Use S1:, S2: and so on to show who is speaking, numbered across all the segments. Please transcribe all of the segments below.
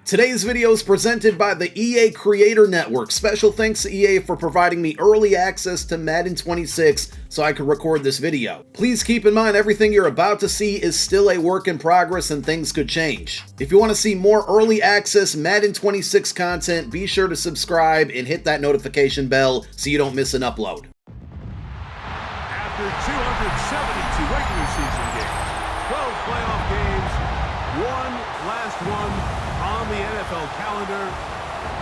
S1: Today's video is presented by the EA Creator Network. Special thanks to EA for providing me early access to Madden 26 so I could record this video. Please keep in mind everything you're about to see is still a work in progress and things could change. If you want to see more early access Madden 26 content, be sure to subscribe and hit that notification bell so you don't miss an upload.
S2: After 272 regular season games, 12 playoff games, one last one on the NFL calendar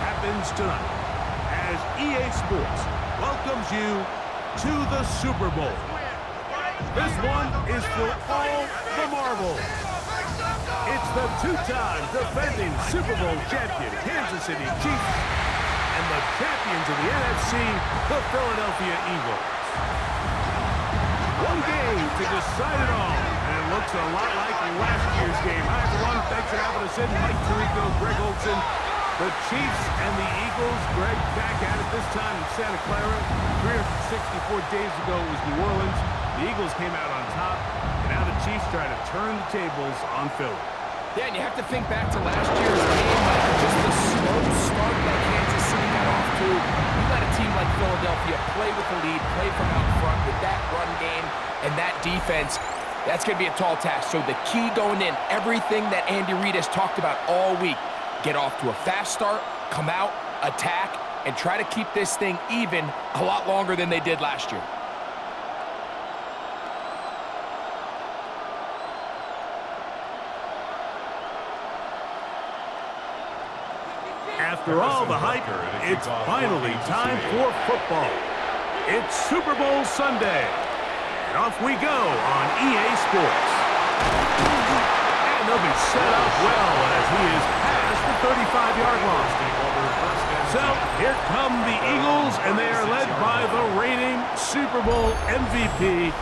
S2: happens tonight as EA Sports welcomes you to the Super Bowl. This one is for all the marbles. It's the two-time defending Super Bowl champion Kansas City Chiefs and the champions of the NFC, the Philadelphia Eagles. One game to decide it all, and it looks a lot like last year's game. Hi, everyone. Thanks for having us in. Mike Tirico, Greg Olson. The Chiefs and the Eagles. Greg back at it this time in Santa Clara. 364 days ago it was New Orleans. The Eagles came out on top, and now the Chiefs try to turn the tables on Philly.
S3: Yeah, and you have to think back to last year's game, like just the slow start that Kansas City got off to. You let a team like Philadelphia play with the lead, play from out front with that run game and that defense. That's going to be a tall task. So the key going in, everything that Andy Reid has talked about all week, get off to a fast start, come out, attack, and try to keep this thing even a lot longer than they did last year.
S2: After all the hype, it's finally time for football. It's Super Bowl Sunday. And off we go on EA Sports. And they'll be set up well as he is past the 35-yard line. So here come the Eagles, and they are led by the reigning Super Bowl MVP.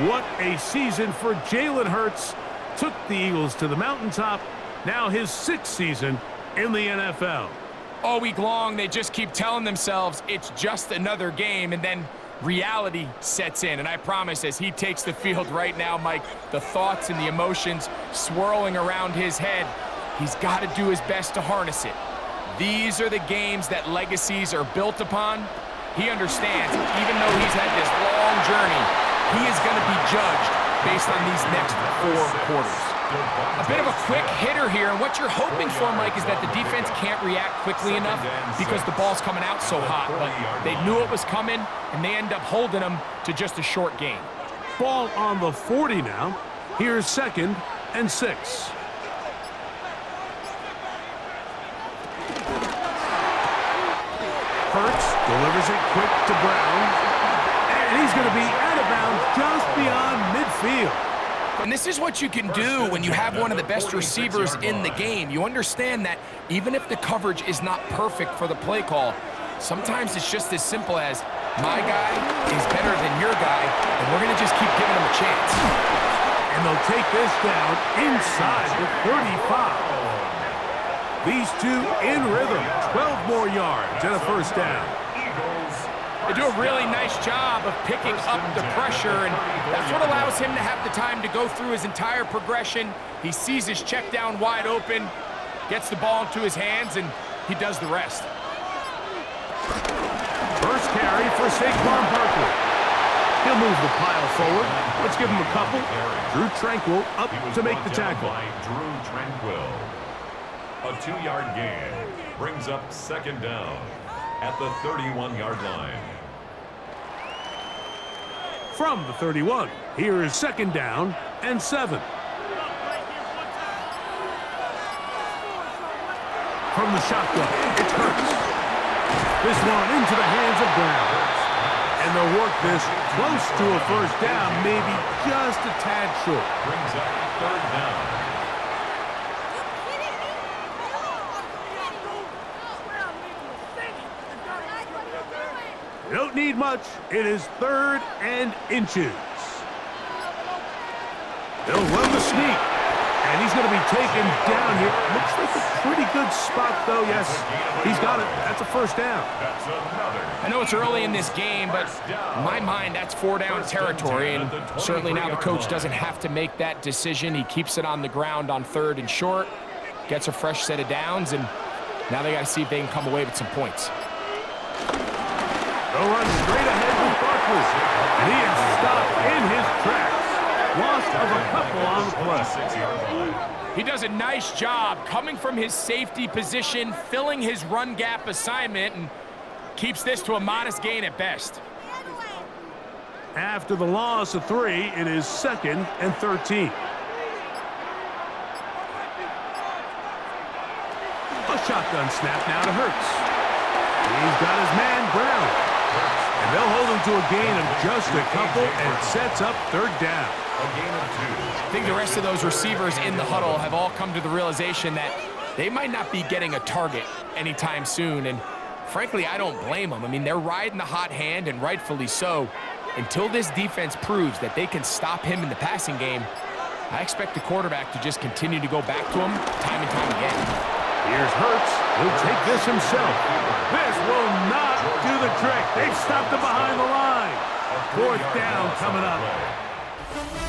S2: What a season for Jalen Hurts. Took the Eagles to the mountaintop. Now his sixth season in the NFL.
S3: All week long, they just keep telling themselves it's just another game, and then reality sets in. And I promise, as he takes the field right now, Mike, the thoughts and the emotions swirling around his head, he's got to do his best to harness it. These are the games that legacies are built upon. He understands, even though he's had this long journey, he is going to be judged based on these next 4 quarters. A bit of a quick hitter here, and what you're hoping for, Mike, is that the defense can't react quickly enough because the ball's coming out so hot. But they knew it was coming, and they end up holding them to just a short gain.
S2: Ball on the 40 now. Here's 2nd and 6. Hurts delivers it quick to Brown, and he's going to be out of bounds just beyond midfield.
S3: And this is what you can do when you have one of the best receivers in the game. You understand that even if the coverage is not perfect for the play call, sometimes it's just as simple as, my guy is better than your guy, and we're going to just keep giving him a chance.
S2: And they'll take this down inside the 35. These two in rhythm, 12 more yards and a first down.
S3: They do a really nice job of picking up the pressure, and that's what allows him to have the time to go through his entire progression. He sees his check down wide open, gets the ball into his hands, and he does the rest.
S2: First carry for Saquon Barkley. He'll move the pile forward. Let's give him a couple. Drew Tranquill up to make the tackle.
S4: Drew Tranquill. A 2-yard gain brings up 2nd down at the 31-yard line.
S2: From the 31, here is 2nd down and 7. From the shotgun, it's Hurts. This one into the hands of Brown. And they'll work this close to a first down, maybe just a tad short.
S4: Brings up 3rd down.
S2: They don't need much. It is 3rd and inches. They'll run the sneak. And he's going to be taken down here. Looks like a pretty good spot, though. Yes, he's got it. That's a first down.
S3: I know it's early in this game, but in my mind, that's 4-down territory. And certainly now the coach doesn't have to make that decision. He keeps it on the ground on 3rd and short. gets a fresh set of downs, and now they got to see if they can come away with some points.
S2: They'll run straight ahead with Barkley, and he is stopped in his tracks. Loss of a couple on the play.
S3: He does a nice job coming from his safety position, filling his run gap assignment, and keeps this to a modest gain at best.
S2: After the loss of 3, it is 2nd and 13. A shotgun snap now to Hurts. He's got his man Brown. And they'll hold him to a gain of just a couple and sets up 3rd down.
S4: A gain of 2.
S3: I think the rest of those receivers in the huddle have all come to the realization that they might not be getting a target anytime soon. And frankly, I don't blame them. I mean, they're riding the hot hand, and rightfully so. Until this defense proves that they can stop him in the passing game, I expect the quarterback to just continue to go back to him time and time again.
S2: Here's Hurts. He'll take this himself. This will not do the trick. They've stopped him behind the line. 4th down coming up.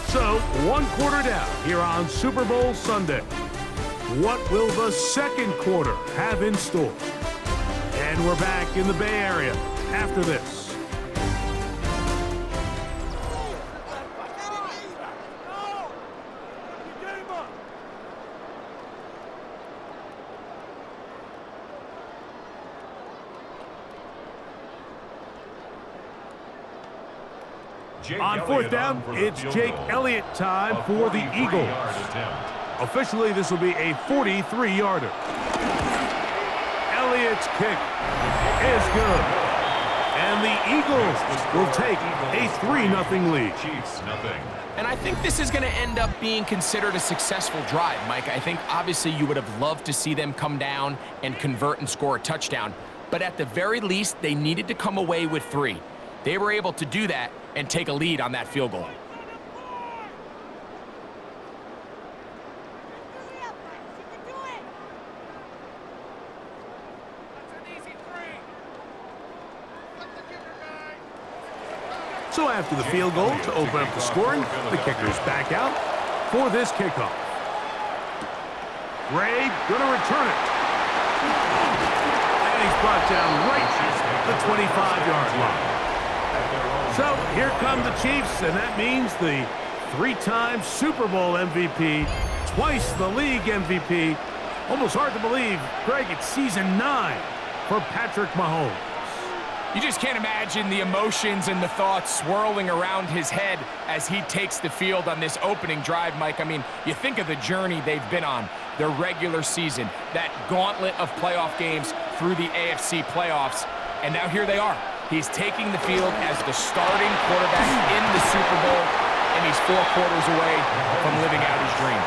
S2: So, 1 quarter down here on Super Bowl Sunday. What will the 2nd quarter have in store? And we're back in the Bay Area after this. On 4th down, it's Jake Elliott time for the Eagles. Officially, this will be a 43-yarder. Elliott's kick is good. And the Eagles will take a 3-0 lead.
S4: Chiefs, nothing.
S3: And I think this is going to end up being considered a successful drive, Mike. I think obviously you would have loved to see them come down and convert and score a touchdown. But at the very least, they needed to come away with 3. They were able to do that and take a lead on that field goal.
S2: So after the field goal to open up the scoring, the kicker's back out for this kickoff. Ray gonna return it. And he's brought down right at the 25-yard line. So here come the Chiefs, and that means the 3-time Super Bowl MVP, twice the league MVP. Almost hard to believe, Greg, it's season 9 for Patrick Mahomes.
S3: You just can't imagine the emotions and the thoughts swirling around his head as he takes the field on this opening drive, Mike. I mean, you think of the journey they've been on, their regular season, that gauntlet of playoff games through the AFC playoffs, and now here they are. He's taking the field as the starting quarterback in the Super Bowl, and he's 4 quarters away from living out his dream.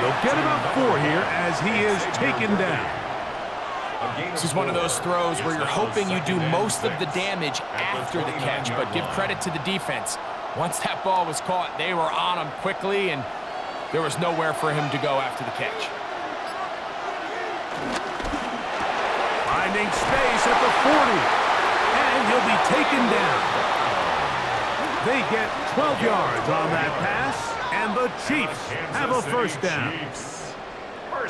S2: They'll get about 4 here as he is taken down.
S3: This is one of those throws where you're hoping you do most of the damage after the catch, but give credit to the defense. Once that ball was caught, they were on him quickly, and there was nowhere for him to go after the catch.
S2: Finding space at the 40. And he'll be taken down. They get 12 yards on that pass, and the Chiefs have a 1st down.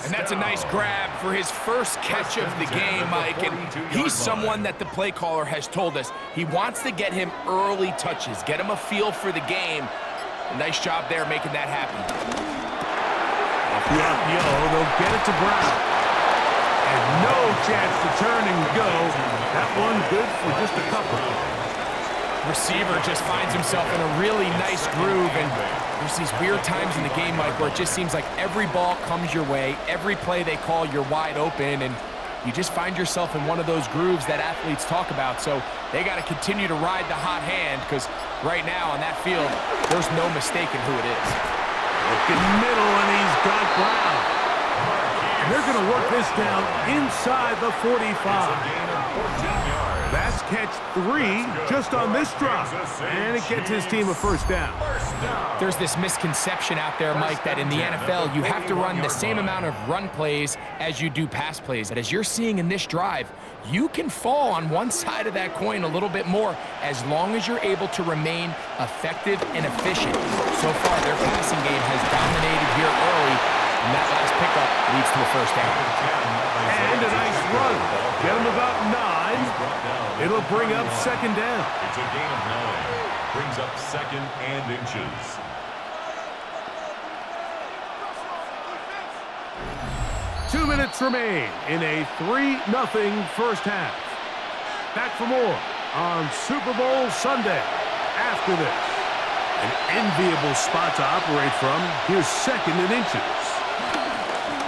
S3: And that's a nice grab for his first catch of the game, Mike. And he's someone that the play caller has told us he wants to get him early touches, get him a feel for the game. A nice job there making that happen.
S2: Off the RPO, they'll get it to Brown. And no chance to turn and go. That one good for just a couple.
S3: Receiver just finds himself in a really nice groove, and there's these weird times in the game, Mike, where it just seems like every ball comes your way, every play they call, you're wide open, and you just find yourself in one of those grooves that athletes talk about. So they got to continue to ride the hot hand, because right now on that field, there's no mistaking who it is.
S2: Looking middle, and he's got Brown. And they're going to work this down inside the 45. That's catch 3 just on this drop. And it gets his team a 1st down.
S3: There's this misconception out there, Mike, that in the NFL, you have to run the same amount of run plays as you do pass plays. And as you're seeing in this drive, you can fall on one side of that coin a little bit more as long as you're able to remain effective and efficient. So far, their passing game has dominated here early. And that last pickup leads to a first down.
S2: And a nice run. Get him about 9. It'll bring up second down.
S4: It's a gain of 9. Brings up second and inches.
S2: Two minutes remain in a 3-0 first half. Back for more on Super Bowl Sunday after this. An enviable spot to operate from. Here's second and inches.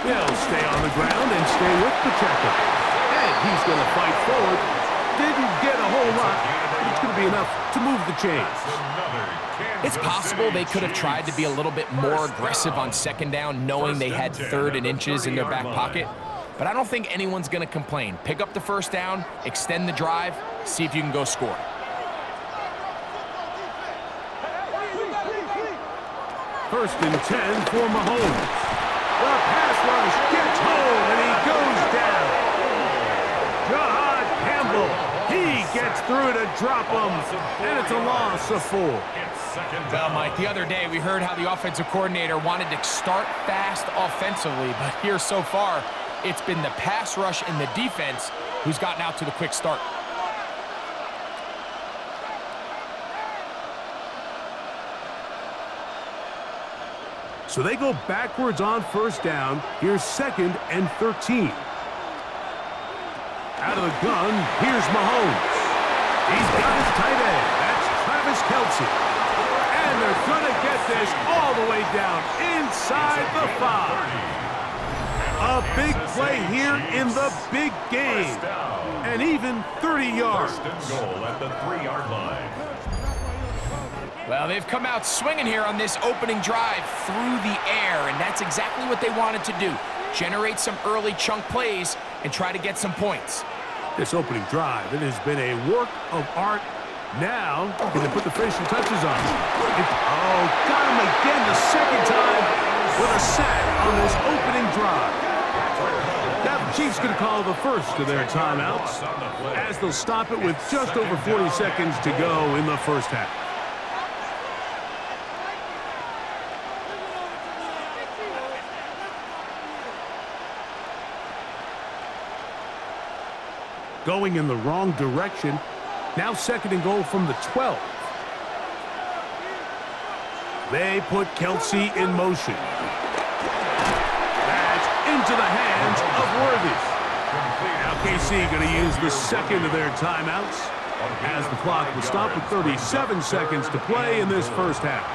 S2: They'll stay on the ground and stay with Pacheco. And he's going to fight forward. Didn't get a whole lot, but it's going to be enough to move the chains.
S3: It's possible they could have tried to be a little bit more aggressive on second down, knowing they had third and inches in their back pocket. But I don't think anyone's going to complain. Pick up the first down, extend the drive, see if you can go score.
S2: First and 10 for Mahomes. The pass rush gets home, and he goes down. John Campbell, he gets through to drop him, and it's a loss of 4.
S3: Well, Mike, the other day we heard how the offensive coordinator wanted to start fast offensively, but here so far, it's been the pass rush and the defense who's gotten out to the quick start.
S2: So they go backwards on first down. Here's second and 13. Out of the gun, here's Mahomes. He's got his tight end. That's Travis Kelce. And they're going to get this all the way down inside the 5. A big play here in the big game. And even 30 yards.
S4: First and goal at the 3-yard line.
S3: Well, they've come out swinging here on this opening drive through the air, and that's exactly what they wanted to do. Generate some early chunk plays and try to get some points.
S2: This opening drive, it has been a work of art. Now, can they put the finishing touches on? Got him again the second time with a sack on this opening drive. Now the Chiefs going to call the first of their timeouts as they'll stop it with just over 40 seconds to go in the first half. Going in the wrong direction. Now second and goal from the 12. They put Kelce in motion. That's into the hands of Worthy. Now KC going to use the second of their timeouts as the clock will stop with 37 seconds to play in this first half.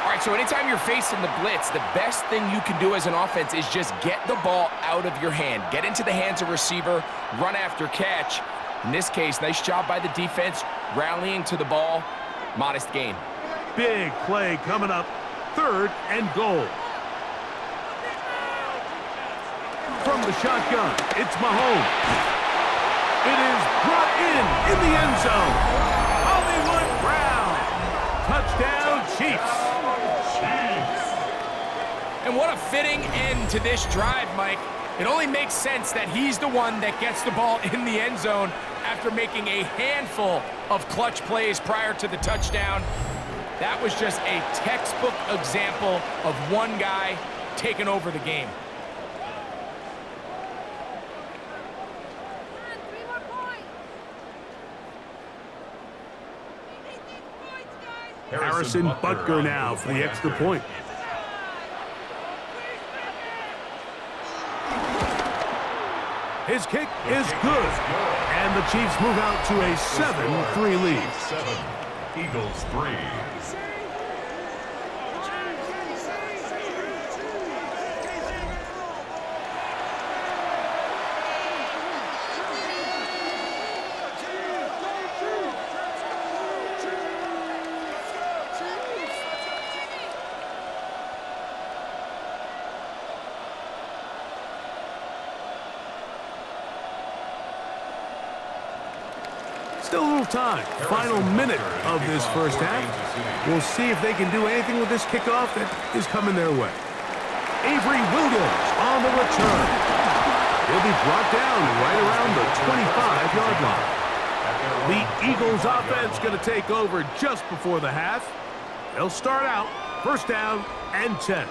S3: All right, so anytime you're facing the blitz, the best thing you can do as an offense is just get the ball out of your hand. Get into the hands of receiver, run after catch. In this case, nice job by the defense, rallying to the ball. Modest gain.
S2: Big play coming up, third and goal. From the shotgun, it's Mahomes. It is brought in the end zone. Hollywood Brown. Touchdown, Chiefs.
S3: And what a fitting end to this drive, Mike. It only makes sense that he's the one that gets the ball in the end zone after making a handful of clutch plays prior to the touchdown. That was just a textbook example of one guy taking over the game.
S2: Harrison Butker now for the extra point. His kick is good. And the Chiefs move out to a 7-3 lead.
S4: 7, Eagles 3.
S2: Still a little time. Final minute of this first half. We'll see if they can do anything with this kickoff that is coming their way. Avery Williams on the return. He'll be brought down right around the 25-yard line. The Eagles offense going to take over just before the half. They'll start out first down and 10.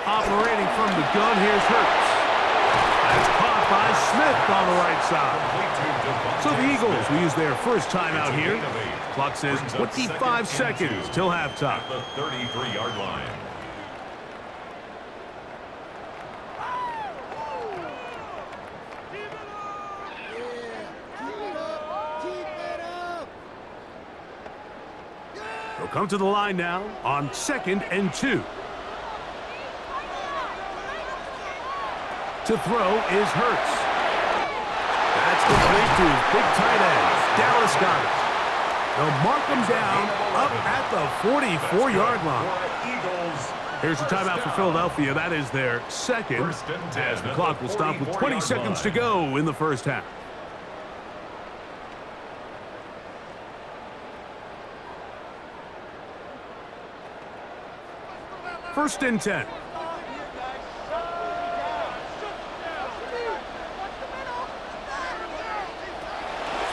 S2: Operating from the gun, here's Hurts. That's caught by Smith on the right side. So the Eagles will use their first timeout here. Clock says 25 seconds till halftime.
S4: The 33-yard line.
S2: They'll come to the line now on 2nd and 2. To throw is Hurts. That's complete to big tight end. Dallas got it. They'll mark him down up at the 44-yard line. Here's a timeout for Philadelphia. That is their second, as the clock will stop with 20 seconds to go in the first half. First and 10.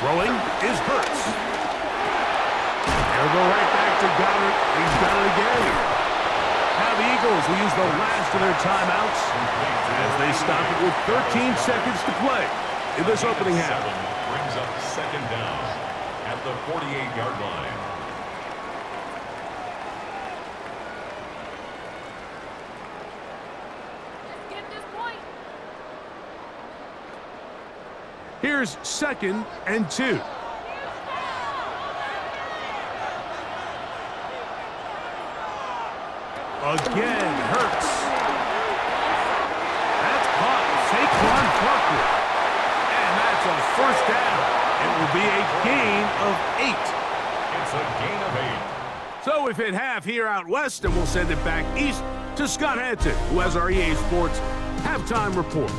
S2: Throwing is Hurts. They'll go right back to Goddard. He's got it again. Now the Eagles will use the last of their timeouts as they stop it with 13 seconds to play in this opening half.
S4: Brings up 2nd down at the 48-yard line.
S2: Here's 2nd and 2. Again, Hurts. That's caught. Saquon Barkley. And that's a first down. It will be a gain of 8.
S4: It's a gain of 8.
S2: So we've hit half here out west, and we'll send it back east to Scott Hanson, who has our EA Sports halftime report.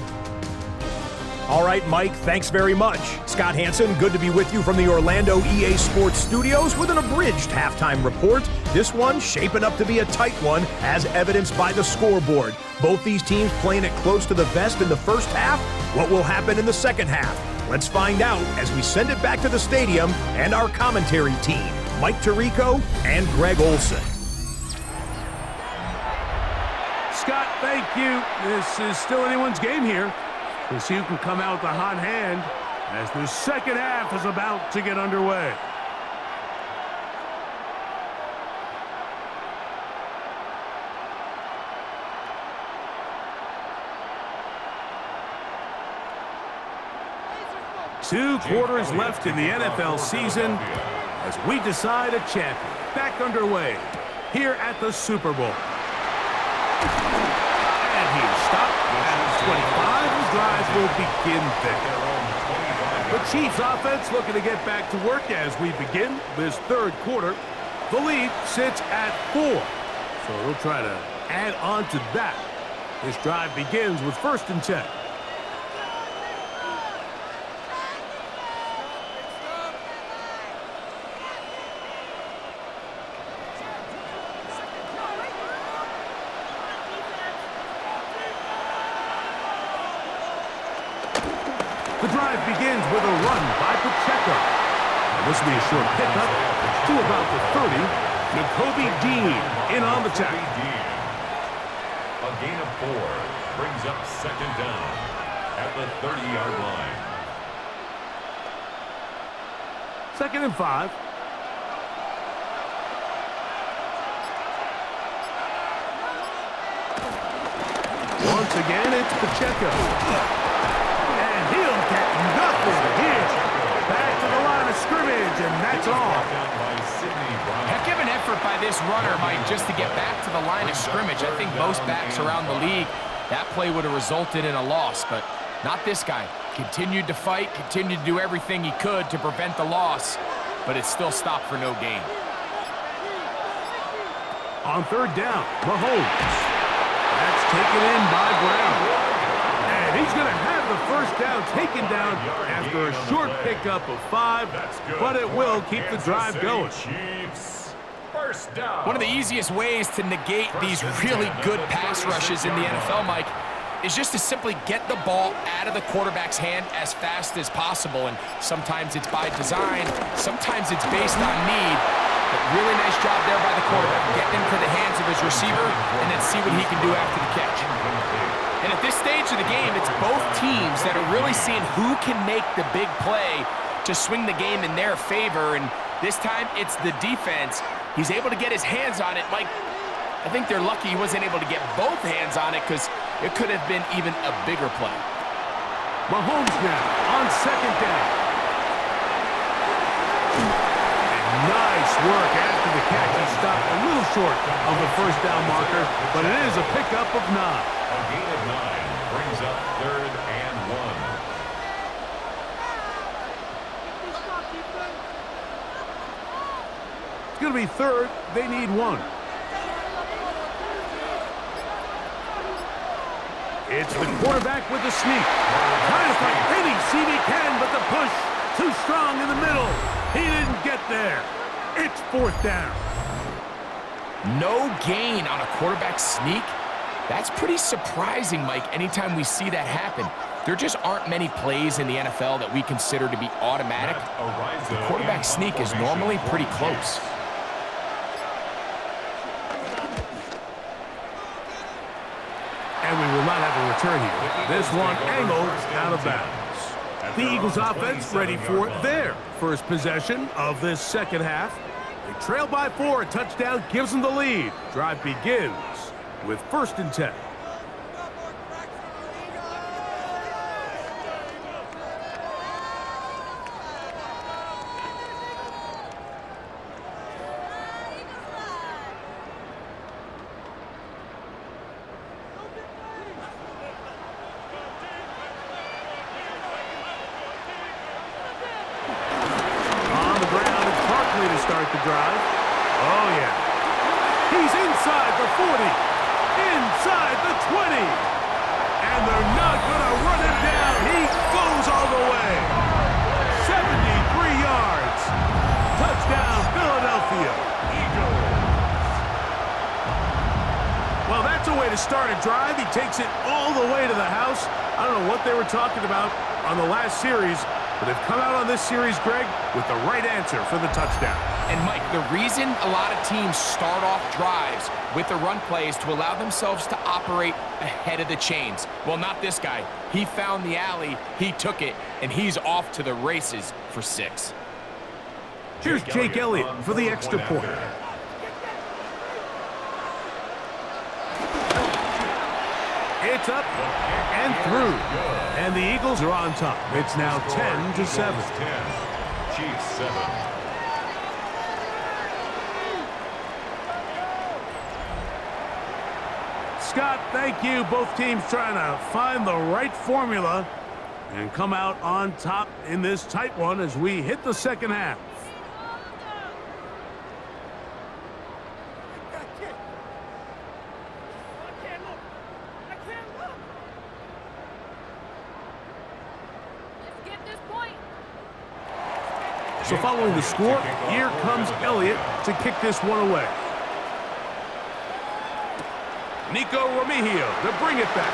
S5: All right, Mike, thanks very much. Scott Hanson, good to be with you from the Orlando EA Sports Studios with an abridged halftime report. This one shaping up to be a tight one, as evidenced by the scoreboard. Both these teams playing it close to the vest in the first half. What will happen in the second half? Let's find out as we send it back to the stadium and our commentary team, Mike Tirico and Greg Olson.
S2: Scott, thank you. This is still anyone's game here. We'll see who can come out with a hot hand as the second half is about to get underway. Two quarters left in the NFL season as we decide a champion. Back underway here at the Super Bowl. And he is stopped at 25. Drive will begin there. The Chiefs offense looking to get back to work as we begin this third quarter. The lead sits at 4. So they'll try to add on to that. This drive begins with 1st and 10. The drive begins with a run by Pacheco. And this will be a short pickup to about the 30. Nakobe Dean in on the tackle.
S4: A gain of 4 brings up 2nd down at the 30-yard line.
S2: 2nd and 5. Once again, it's Pacheco. He'll get nothing here. Back to the line of scrimmage, and that's all.
S3: Heck of an effort by this runner, Mike, just to get back to the line of scrimmage. I think most backs around the league, that play would have resulted in a loss, but not this guy. Continued to fight, continued to do everything he could to prevent the loss, but it still stopped for no gain.
S2: On 3rd down, Mahomes. That's taken in by Brown. And he's going to have the first down taken down after a short pickup of 5, but it will keep the drive going.
S3: One of the easiest ways to negate these really good pass rushes in the NFL, Mike, is just to simply get the ball out of the quarterback's hand as fast as possible. And sometimes it's by design, sometimes it's based on need. But really nice job there by the quarterback, getting into the hands of his receiver and then see what he can do after the catch. And at this stage of the game, it's both teams that are really seeing who can make the big play to swing the game in their favor. And this time, it's the defense. He's able to get his hands on it. Mike, I think they're lucky he wasn't able to get both hands on it because it could have been even a bigger play.
S2: Mahomes now on second down. And nice work after the catch. He stopped a little short of the first down marker, but it is a pickup of 9.
S4: A gain of 9 brings up 3rd and 1.
S2: It's going to be 3rd. They need 1. It's the quarterback with the sneak. Trying to find any seam he can, but the push too strong in the middle. He didn't get there. It's 4th down.
S3: No gain on a quarterback sneak. That's pretty surprising, Mike, anytime we see that happen. There just aren't many plays in the NFL that we consider to be automatic. The quarterback sneak is normally pretty close.
S2: And we will not have a return here. This one angled out of bounds. The Eagles offense ready for their first possession of this second half. They trail by 4. A touchdown gives them the lead. Drive begins with 1st and 10. On the ground, it's Barkley to start the drive. Oh, yeah. He's inside the 40. Inside the 20. And they're not going to run him down. He goes all the way. 73 yards. Touchdown, Philadelphia. Eagles. Well, that's a way to start a drive. He takes it all the way to the house. I don't know what they were talking about on the last series, but they've come out on this series, Greg, with the right answer for the touchdown.
S3: And, Mike, the reason a lot of teams start off drives with the run play is to allow themselves to operate ahead of the chains. Well, not this guy. He found the alley, he took it, and he's off to the races for 6.
S2: Here's Jake Elliott for the extra point. It's up and through. And the Eagles are on top. It's now 10-7.
S4: Chiefs 7.
S2: Scott, thank you. Both teams trying to find the right formula and come out on top in this tight one as we hit the second half. So following the score, here comes Elliott to kick this one away. Nico Remigio to bring it back.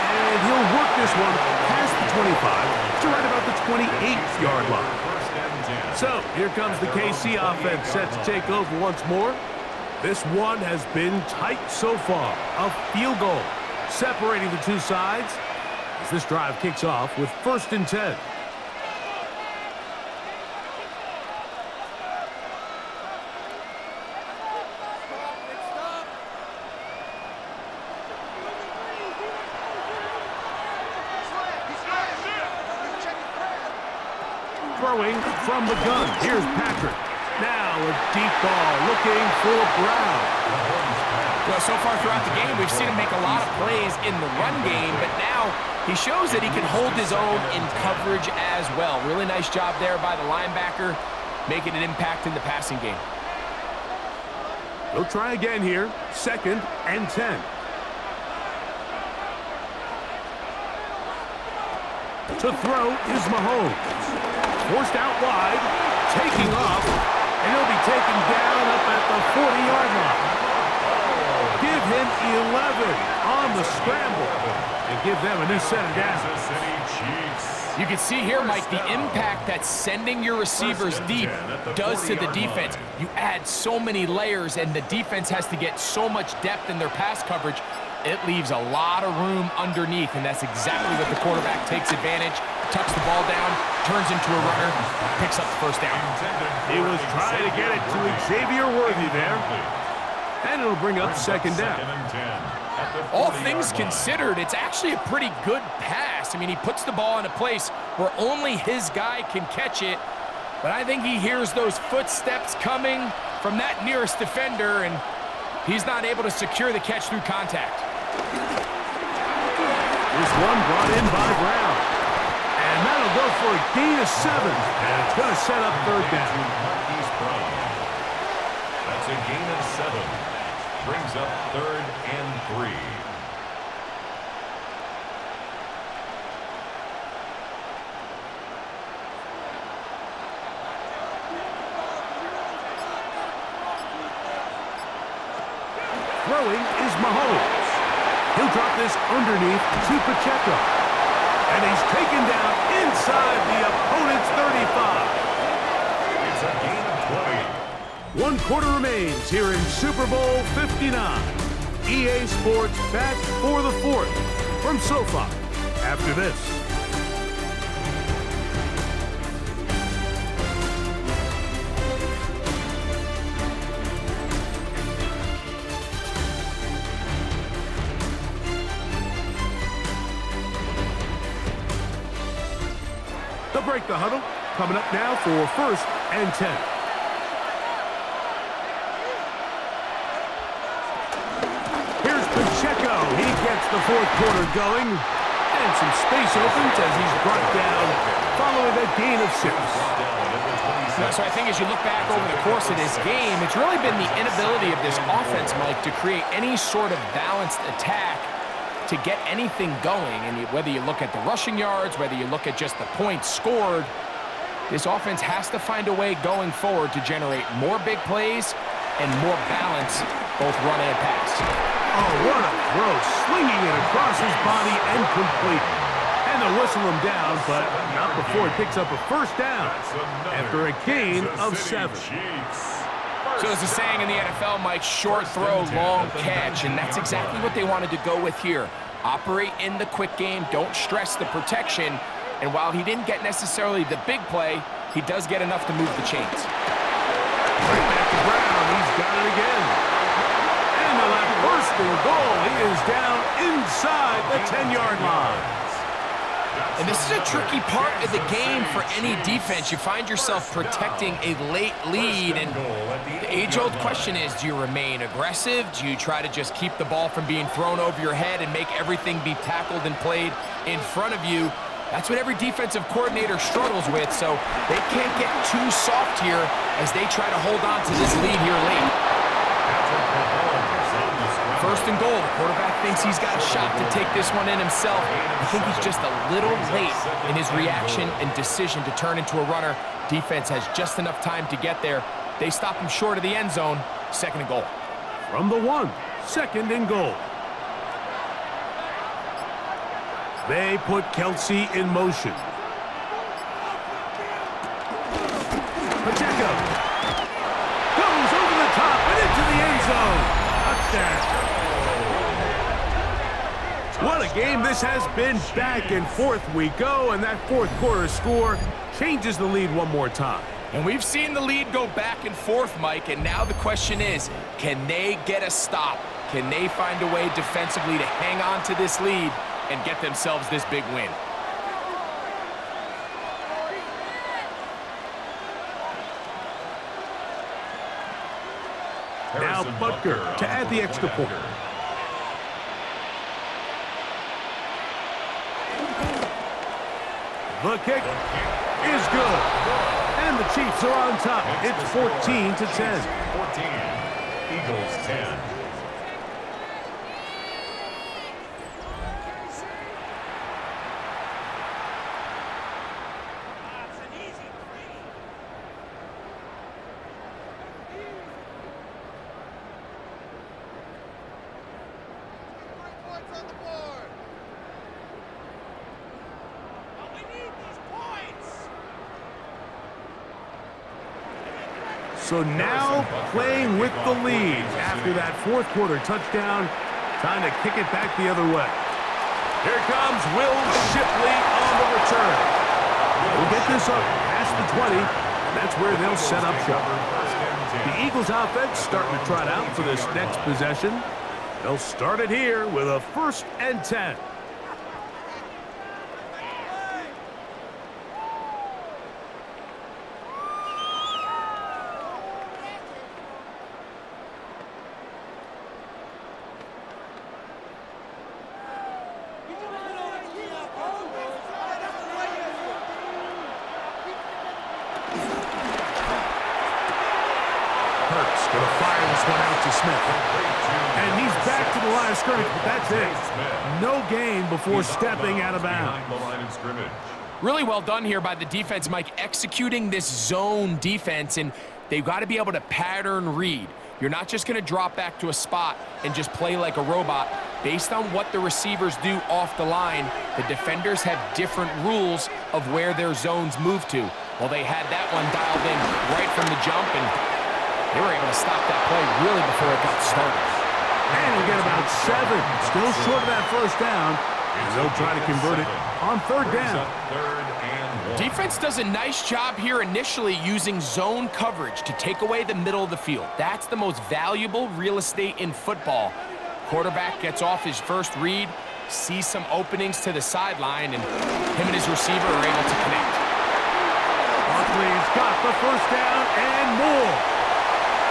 S2: And he'll work this one past the 25 to right about the 28-yard line. So here comes the KC offense set to take over once more. This one has been tight so far. A field goal separating the two sides as this drive kicks off with 1st and 10. Throwing from the gun. Here's Patrick. Now a deep ball looking for Brown.
S3: Well, so far throughout the game, we've seen him make a lot of plays in the run game, but now he shows that he can hold his own in coverage as well. Really nice job there by the linebacker, making an impact in the passing game.
S2: They'll try again here. 2nd and 10. To throw is Mahomes. Forced out wide, taking off, and he'll be taken down up at the 40-yard line. Give him 11 on the scramble and give them a new set of downs.
S4: Kansas City Chiefs
S3: You can see here, Mike, the impact that sending your receivers deep does to the defense. You add so many layers, and the defense has to get so much depth in their pass coverage. It leaves a lot of room underneath, and that's exactly what the quarterback takes advantage, tucks the ball down, turns into a runner, picks up the first down.
S2: He was trying to get it to Xavier Worthy there, and it'll bring up second down.
S3: All things considered, it's actually a pretty good pass. I mean, he puts the ball in a place where only his guy can catch it, but I think he hears those footsteps coming from that nearest defender, and he's not able to secure the catch through contact.
S2: This one brought in by Brown, and that'll go for a gain of 7, and it's going to set up third down.
S4: That's a gain of 7. Brings up 3rd and 3.
S2: Throwing is Mahomes. He'll drop this underneath to Pacheco, and he's taken down inside the opponent's 35.
S4: It's a gain of 20.
S2: 1 quarter remains here in Super Bowl 59. EA Sports back for the 4th from SoFi after this. They'll break the huddle. Coming up now for 1st and 10. Pacheco, he gets the 4th quarter going, and some space opens as he's brought down following a gain of 6.
S3: So I think as you look back over the course of this game, it's really been the inability of this offense, Mike, to create any sort of balanced attack to get anything going. And whether you look at the rushing yards, whether you look at just the points scored, this offense has to find a way going forward to generate more big plays and more balance, both run and pass.
S2: Oh, what a throw, slinging it across his body and complete. And they'll whistle him down, but not before he picks up a first down after a gain of 7.
S3: So there's a saying in the NFL, Mike, short throw, long catch, and that's exactly what they wanted to go with here. Operate in the quick game, don't stress the protection, and while he didn't get necessarily the big play, he does get enough to move the chains.
S2: Right back to Brown, he's got it again. And on that 1st and goal, he is down inside the 10-yard line.
S3: And this is a tricky part of the game for any defense. You find yourself protecting a late lead, and the age-old question is, do you remain aggressive? Do you try to just keep the ball from being thrown over your head and make everything be tackled and played in front of you? That's what every defensive coordinator struggles with, so they can't get too soft here as they try to hold on to this lead here late. 1st and goal. The quarterback thinks he's got a shot to take this one in himself. I think he's just a little late in his reaction and decision to turn into a runner. Defense has just enough time to get there. They stop him short of the end zone. 2nd and goal.
S2: From the 1, 2nd and goal. They put Kelsey in motion. Pacheco goes over the top and into the end zone. Touchdown. What a game this has been. Back and forth we go, and that 4th quarter score changes the lead one more time.
S3: And we've seen the lead go back and forth, Mike, and now the question is, can they get a stop? Can they find a way defensively to hang on to this lead and get themselves this big win?
S2: Now Butker to add the extra point. The kick is good. And the Chiefs are on top. It's 14-10.
S4: 14. Eagles 10.
S2: So now playing with the lead after that fourth quarter touchdown. Time to kick it back the other way. Here comes Will Shipley on the return. We'll get this up past the 20, and that's where they'll set up shop. The Eagles offense starting to trot out for this next possession. They'll start it here with a 1st and 10. Going to fire this one out to Smith. And he's back to the line of scrimmage, but that's it. No gain before stepping out of bounds.
S3: Really well done here by the defense, Mike, executing this zone defense, and they've got to be able to pattern read. You're not just going to drop back to a spot and just play like a robot. Based on what the receivers do off the line, the defenders have different rules of where their zones move to. Well, they had that one dialed in right from the jump, and they were able to stop that play really before it got started.
S2: And we'll get about 7. Still short of that first down. And they'll try to convert it on 3rd down.
S3: Defense does a nice job here initially using zone coverage to take away the middle of the field. That's the most valuable real estate in football. Quarterback gets off his first read, sees some openings to the sideline, and him and his receiver are able to connect.
S2: Barkley's got the first down and more.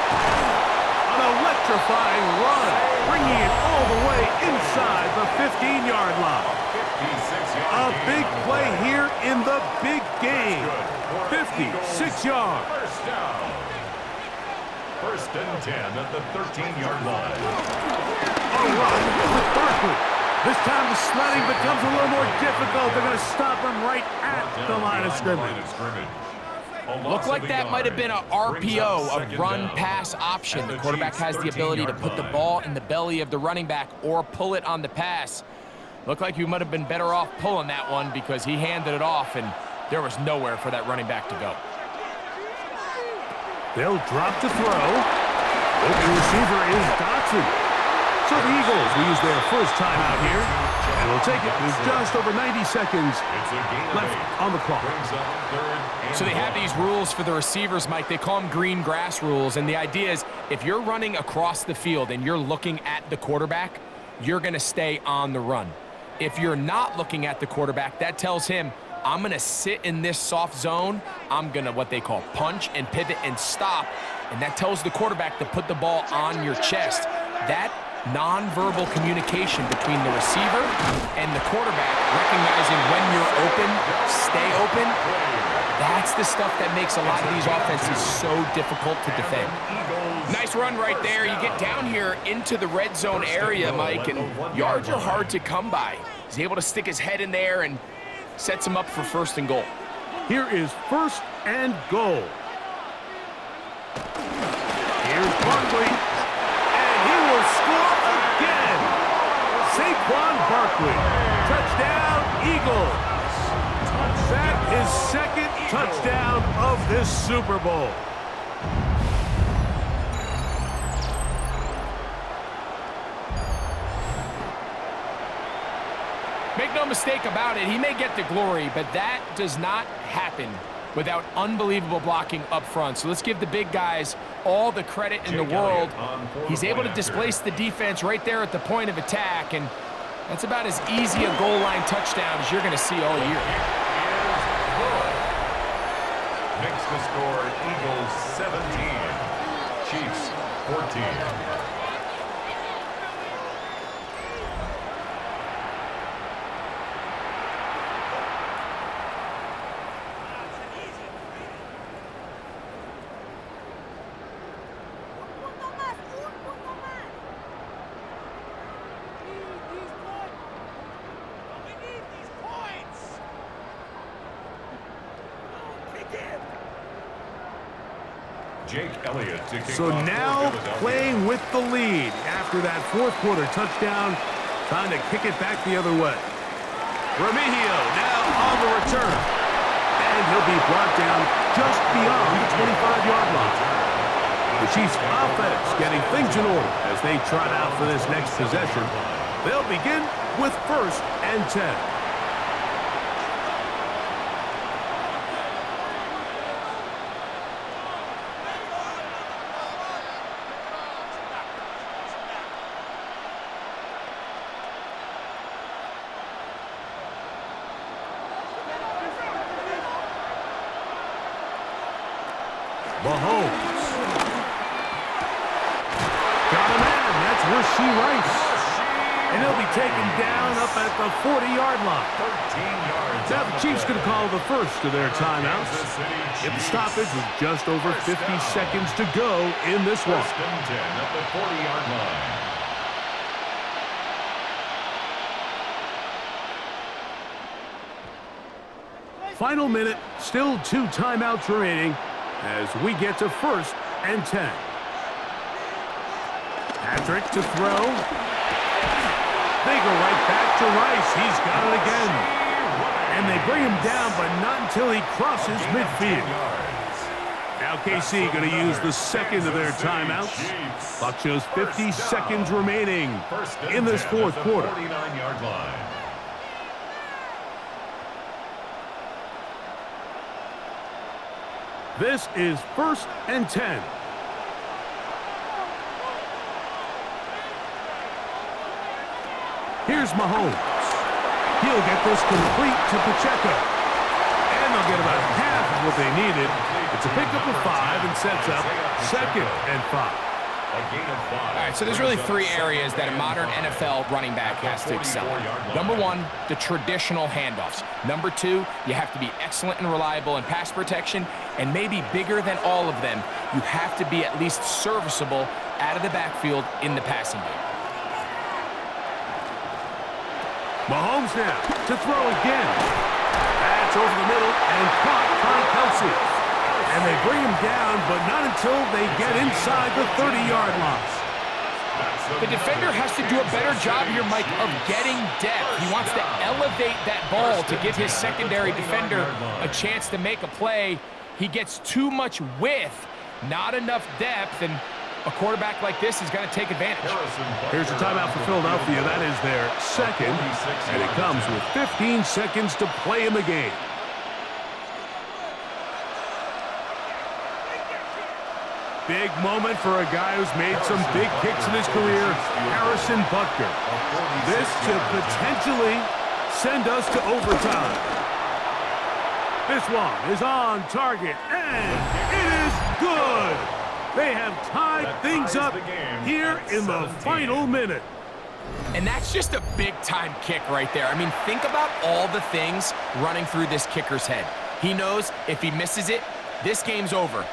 S2: An electrifying run, bringing it all the way inside the 15-yard line. A big play here in the big game. 56 yards.
S4: First down. 1st and 10 at the 13-yard line.
S2: A run with Barkley. This time the sledding becomes a little more difficult. They're going to stop him right at the line of scrimmage.
S3: Looked like that might have been an RPO, a run-pass option. The quarterback has the ability to put the ball in the belly of the running back or pull it on the pass. Looked like you might have been better off pulling that one because he handed it off, and there was nowhere for that running back to go.
S2: They'll drop to throw. Open receiver is Dotson. So the Eagles will use their first time out here, and we'll take it with just over 90 seconds left on the clock.
S3: So they have these rules for the receivers, Mike. They call them green grass rules, and the idea is if you're running across the field and you're looking at the quarterback, you're going to stay on the run. If you're not looking at the quarterback, that tells him, I'm going to sit in this soft zone. I'm going to what they call punch and pivot and stop, and that tells the quarterback to put the ball on your chest. That nonverbal communication between the receiver and the quarterback, recognizing when you're open, stay open, that's the stuff that makes a lot of these offenses so difficult to defend. Nice run right there. You get down here into the red zone area, Mike, and yards are hard to come by. He's able to stick his head in there and sets him up for 1st and goal.
S2: Here is 1st and goal. Here's Barkley, and he will score again. Saquon Barkley, touchdown Eagles. That is 2nd touchdown of this Super Bowl.
S3: Make no mistake about it, he may get the glory, but that does not happen without unbelievable blocking up front. So let's give the big guys all the credit in the world. He's able to displace the defense right there at the point of attack, and that's about as easy a goal line touchdown as you're going to see all year.
S4: Makes the score Eagles 17, Chiefs 14.
S2: So now playing with the lead after that fourth quarter touchdown. Time to kick it back the other way. Remigio now on the return. And he'll be brought down just beyond the 25-yard line. The Chiefs offense getting things in order as they trot out for this next possession. They'll begin with 1st and 10. Mahomes. Got a man. That's Rasheed Rice. And he'll be taken down up at the 40-yard line.
S4: 13 yards.
S2: Now the Chiefs going to call the first of their timeouts. Get the stoppage with just over 50 seconds to go in this one.
S4: 1st and 10 at the 40-yard line.
S2: Final minute, still 2 timeouts remaining as we get to 1st and 10. Patrick to throw. They go right back to Rice. He's got it again. And they bring him down, but not until he crosses midfield. Now KC going to use the second of their timeouts. Clock shows 50 seconds remaining in this 4th quarter.
S4: 49-yard line.
S2: This is 1st and 10. Here's Mahomes. He'll get this complete to Pacheco. And they'll get about half of what they needed. It's a pickup of 5 and sets up 2nd and 5.
S3: All right, so there's really 3 areas that a modern NFL running back has to excel in. Number 1, the traditional handoffs. Number 2, you have to be excellent and reliable in pass protection. And maybe bigger than all of them, you have to be at least serviceable out of the backfield in the passing game.
S2: Mahomes now to throw again. That's over the middle and caught by Kelsey. And they bring him down, but not until they get inside the 30-yard line.
S3: The defender has to do a better job here, Mike, of getting depth. He wants to elevate that ball to give his secondary defender a chance to make a play. He gets too much width, not enough depth, and a quarterback like this is going to take advantage.
S2: Here's a timeout for Philadelphia. That is their second, and it comes with 15 seconds to play in the game. Big moment for a guy who's made some big kicks in his career, Harrison Butker. This to potentially send us to overtime. This one is on target, and it is good. They have tied things up here in the final minute.
S3: And that's just a big-time kick right there. I mean, think about all the things running through this kicker's head. He knows if he misses it, this game's over.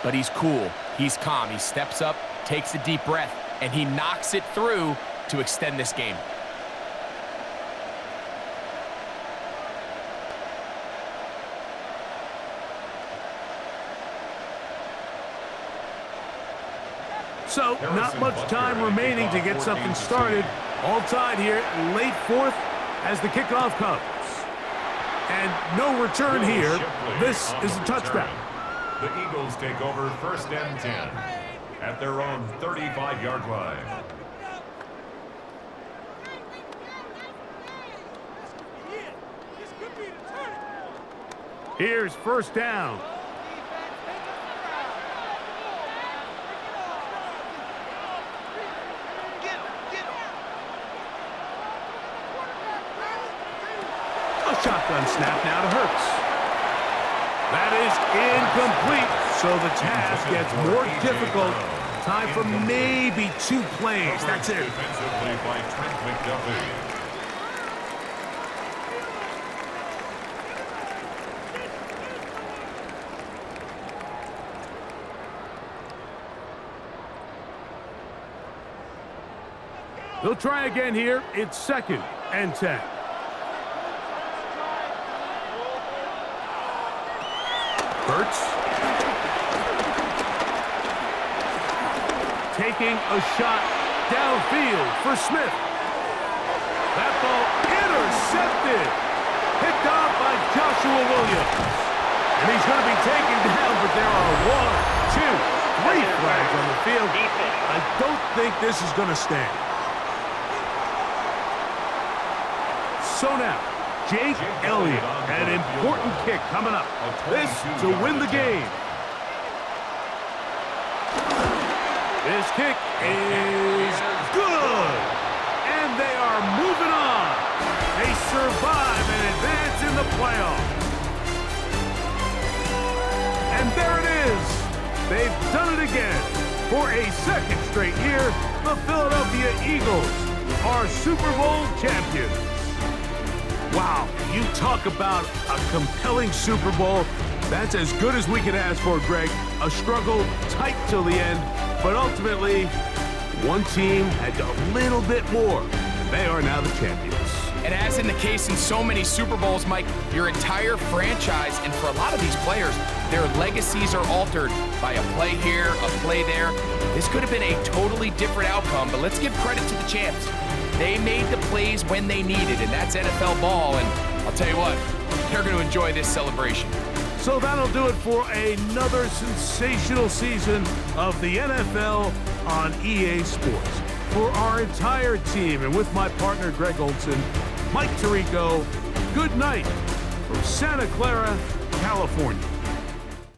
S3: But he's cool, he's calm, he steps up, takes a deep breath, and he knocks it through to extend this game.
S2: So, not much time remaining to get something started. All tied here, late 4th as the kickoff comes. And no return here. This is a touchdown.
S4: The Eagles take over 1st and 10 at their own 35-yard line.
S2: Here's 1st down. A shotgun snap now to Hurts. That is incomplete, so the task gets more difficult. Time for maybe 2 plays. That's it.
S4: Defensively by Trent McDuffie.
S2: They'll try again here. It's 2nd and 10. Hurts. Taking a shot downfield for Smith. That ball intercepted. Picked off by Joshua Williams. And he's going to be taken down, but there are 1, 2, 3 flags on the field. I don't think this is going to stand. So now, Jake Elliott, an important kick coming up. This to win the game. This kick is good. And they are moving on. They survive and advance in the playoffs. And there it is. They've done it again. For a second straight year, the Philadelphia Eagles are Super Bowl champions. Wow, you talk about a compelling Super Bowl. That's as good as we could ask for, Greg. A struggle tight till the end, but ultimately, one team had a little bit more, and they are now the champions.
S3: And as in the case in so many Super Bowls, Mike, your entire franchise, and for a lot of these players, their legacies are altered by a play here, a play there. This could have been a totally different outcome, but let's give credit to the champs. They made the plays when they needed, and that's NFL ball, and I'll tell you what, they're going to enjoy this celebration.
S2: So that'll do it for another sensational season of the NFL on EA Sports. For our entire team, and with my partner Greg Olson, Mike Tirico, good night from Santa Clara, California.